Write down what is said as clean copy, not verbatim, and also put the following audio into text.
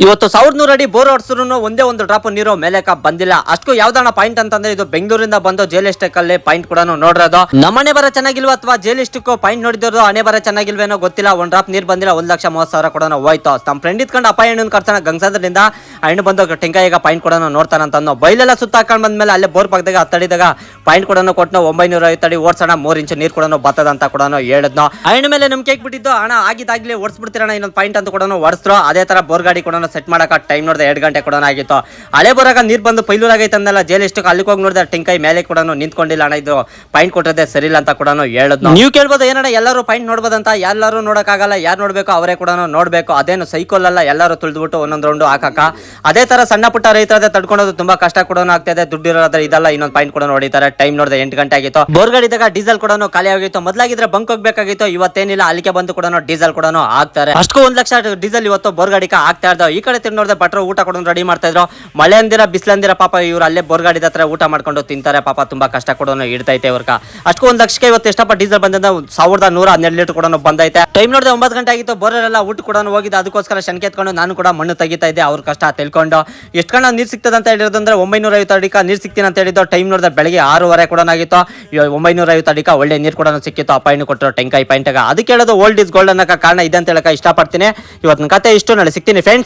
ಇವತ್ತು 1100 ಅಡಿ ಬೋರ್ ಹೊಡ್ಸಿದ್ರು ಒಂದೇ ಒಂದು ಡ್ರಾಪ್ ನೀರು ಮೇಲೆಕ ಬಂದಿಲ್ಲ. ಅಷ್ಟು ಯಾವ್ದಾನ ಪಾಯಿಂಟ್ ಅಂತಂದ್ರೆ ಇದು ಬೆಂಗಳೂರಿಂದ ಬಂದು ಜೇಲಿಸ್ಟಿಕ್ ಅಲ್ಲಿ ಪಾಯಿಂಟ್ ಕೂಡ ನೋಡಿರೋದು. ನಮ್ಮನೆ ಬರ ಚೆನ್ನಾಗಿಲ್ವ ಅಥವಾ ಜೇಲಿಸ್ಟಿಕ್ ಪಾಯಿಂಟ್ ನೋಡಿದ್ರು ಹಣೆ ಬರ ಚೆನ್ನಾಗಿಲ್ವೇನೋ ಗೊತ್ತಿಲ್ಲ. ಒಂದ್ ಡ್ರಾಪ್ ನೀರ್ ಬಂದಿಲ್ಲ, 1,30,000 ಕೂಡ ಹೋಯ್ತು. ನಮ್ಮ ಫ್ರೆಂಡ್ ಇದ್ಕೊಂಡು ಅಪ್ಪ ಹೆಣ್ಣು ಕರ್ಸೋಣ ಗಂಗಸಾದ್ರಿಂದ ಹಣ್ಣು ಬಂದು ಟೆಂಕಾಯಿಗ ಪಾಯಿಂಟ್ ಕೂಡ ನೋಡ್ತಾನಂತ ಬೈಲೆಲ್ಲ ಸುತ್ತ ಹಾಕೊಂಡ್ ಬಂದ್ಮೇಲೆ ಅಲ್ಲೇ ಬೋರ್ ಪಕ್ಕದಾಗ ಹತ್ತಡಿದಾಗ ಪಾಯಿಂಟ್ ಕೂಡ ಕೊಟ್ಟು 950 ಅಡಿ ಓಡ್ಸೋಣ 3 ಇಂಚ್ ನೀರ್ ಕೂಡ ಬರ್ತದ ಅಂತ ಕೂಡ ಹೇಳಿದ್ನು. ಹಣ್ಣು ಮೇಲೆ ನಮ್ಗೆ ಬಿಟ್ಟಿದ್ದು ಹಣ ಆಗಿದ್ದಾಗ್ಲಿ ಓಡಿಸ್ಬಿಡ್ತೀರಣ ಇನ್ನೊಂದು ಪಾಯಿಂಟ್ ಅಂತ ಕೂಡ ಹೊಡಿಸ್ರು. ಅದೇ ತರ ಬೋರ್ ಗಾಡಿ ಕೂಡ ಸೆಟ್ ಮಾಡಕ ಟೈಮ್ ನೋಡಿದೆ 2 ಗಂಟೆ ಕೂಡ ಆಗಿತ್ತು. ಹಳೆ ಬರಾಗ ನೀರ್ ಬಂದು ಪೈಲೂರ್ ಆಗೈತೆ ಅಂದಲ್ಲ ಜೇಲಿಸ್ಟಿಕ್ ಅಲ್ಲಿಗೆ ಹೋಗಿ ನೋಡಿದ್ರೆ ಟೆಂಕಾಯಿ ಮೇಲೆ ಕೂಡ ನಿಂತ್ಕೊಂಡಿಲ್ಲ ಅಣ್ಣ, ಇದು ಪಾಯಿಂಟ್ ಕೊಟ್ಟಿದೆ ಸರಿ ಇಲ್ಲ ಅಂತ ಕೂಡ ಹೇಳಿದ್ನು. ನೀವು ಕೇಳ್ಬೋದು ಏನಣ್ಣ ಎಲ್ಲರೂ ಪಾಯಿಂಟ್ ನೋಡ್ಬೋದಂತ. ಎಲ್ಲರೂ ನೋಡಕ್ಕಾಗಲ್ಲ, ಯಾರು ನೋಡ್ಬೇಕು ಅವರೇ ಕೂಡ ನೋಡ್ಬೇಕು. ಅದೇನು ಸೈಕಲ್ ಅಲ್ಲ ಎಲ್ಲರೂ ತುಳಿದ್ಬಿಟ್ಟು ಒಂದೊಂದು ರೌಂಡ್ ಹಾಕಕ. ಅದೇ ತರ ಸಣ್ಣ ಪುಟ್ಟ ರೈತರದೇ ತಡ್ಕೊಳ್ಳೋದು ತುಂಬಾ ಕಷ್ಟ ಕೂಡ ಆಗ್ತದೆ. ದುಡ್ಡು ಇರೋದ್ರೆ ಇದೆಲ್ಲ ಇನ್ನೊಂದು ಪಾಯಿಂಟ್ ಕೂಡ ನೋಡಿತಾರೆ. ಟೈಮ್ ನೋಡಿದೆ 8 ಗಂಟೆ ಆಗಿತ್ತು. ಬೋರ್ ಗಾಡಿದಾಗ ಡೀಸೆಲ್ ಕೂಡ ಖಾಲಿ ಆಗಿತ್ತು. ಮೊದಲಾಗಿದ್ರೆ ಬಂಕ್ ಹೋಗ್ಬೇಕಾಗಿತ್ತು, ಇವತ್ತೇನಿಲ್ಲ ಅಲ್ಲಿಗೆ ಬಂದು ಕೂಡ ಡೀಸೆಲ್ ಕೂಡ ಆಗ್ತಾರೆ. ಅಷ್ಟು 1 ಲಕ್ಷ ಡೀಸೆಲ್ ಇವತ್ತು ಬೋರ್ ಗಾಡಿಗೆ ಆಗ್ತಾ ಇರ್ತಾವ. ಈ ಕಡೆ ತಿಂದು ನೋಡಿದ್ರೆ ಭಟ್ರು ಊಟ ಕೂಡ ರೆಡಿ ಮಾಡ್ತಾ ಇದ್ರು. ಮಳೆ ಅಂದಿರ ಬಿಸಿಲಂದಿರ ಪಾಪ ಇವ್ರು ಅಲ್ಲೇ ಬೋರ್ ಗಾಡಿ ಹತ್ರ ಊಟ ಮಾಡ್ಕೊಂಡು ತಿಂತಾರೆ. ಪಾಪ ತುಂಬಾ ಕಷ್ಟ ಕೂಡ ಇಡ್ತೈತೆ ಇವ್ರಕ. ಅಷ್ಟು 1 ಲಕ್ಷಕ್ಕೆ ಇವತ್ತು ಎಷ್ಟಪ್ಪ ಡೀಸೆಲ್ ಬಂದ 1112 ಲೀಟರ್ ಕೂಡ ಬಂದೈತೆ. ಟೈಮ್ ನೋಡಿದೆ 9 ಗಂಟೆ ಆಗಿತ್ತು. ಬೋರೆಲ್ಲ ಊಟ ಕೂಡ ಹೋಗಿದ್ದು. ಅದಕ್ಕೋಸ್ಕರ ಶಂಕೆ ಎತ್ಕೊಂಡು ನಾನು ಕೂಡ ಮಣ್ಣು ತೆಗಿತಾ ಇದ್ದೆ. ಅವ್ರ ಕಷ್ಟ ತಿಳ್ಕೊಂಡು ಎಷ್ಟು ಕಣ ನೀರು ಸಿಗ್ತದೆ ಅಂತ ಹೇಳಿರೋದು ಅಂದ್ರೆ 950 ಅಡಿಕ ನೀರು ಸಿಗ್ತೀನಿ ಅಂತ ಹೇಳಿದ್ದು. ಟೈಮ್ ನೋಡಿದ್ರೆ ಬೆಳಗ್ಗೆ 6:30 ಕೂಡ ಆಗಿತ್ತು. 950 ಅಡಿಕ ಒಳ್ಳೆ ನೀರು ಕೂಡ ಸಿಕ್ಕಿತ್ತು. ಆ ಪಾಯಿಂಟ್ ಕೊಟ್ಟರು ಟೆಂಕಾಯಿ ಪಾಯಿಂಟ್. ಅದಕ್ಕೆ ಹೇಳೋದು ಓಲ್ಡ್ ಇಸ್ ಗೋಲ್ಡ್ ಅನ್ನೋ ಕಾರಣ ಇದೆ ಅಂತ ಹೇಳಕ ಇಷ್ಟಪಡ್ತೀನಿ. ಇವತ್ತಿನ ಕತೆ ಇಷ್ಟು, ನಾಳೆ ಸಿಗ್ತೀನಿ ಫ್ರೆಂಡ್ಸ್.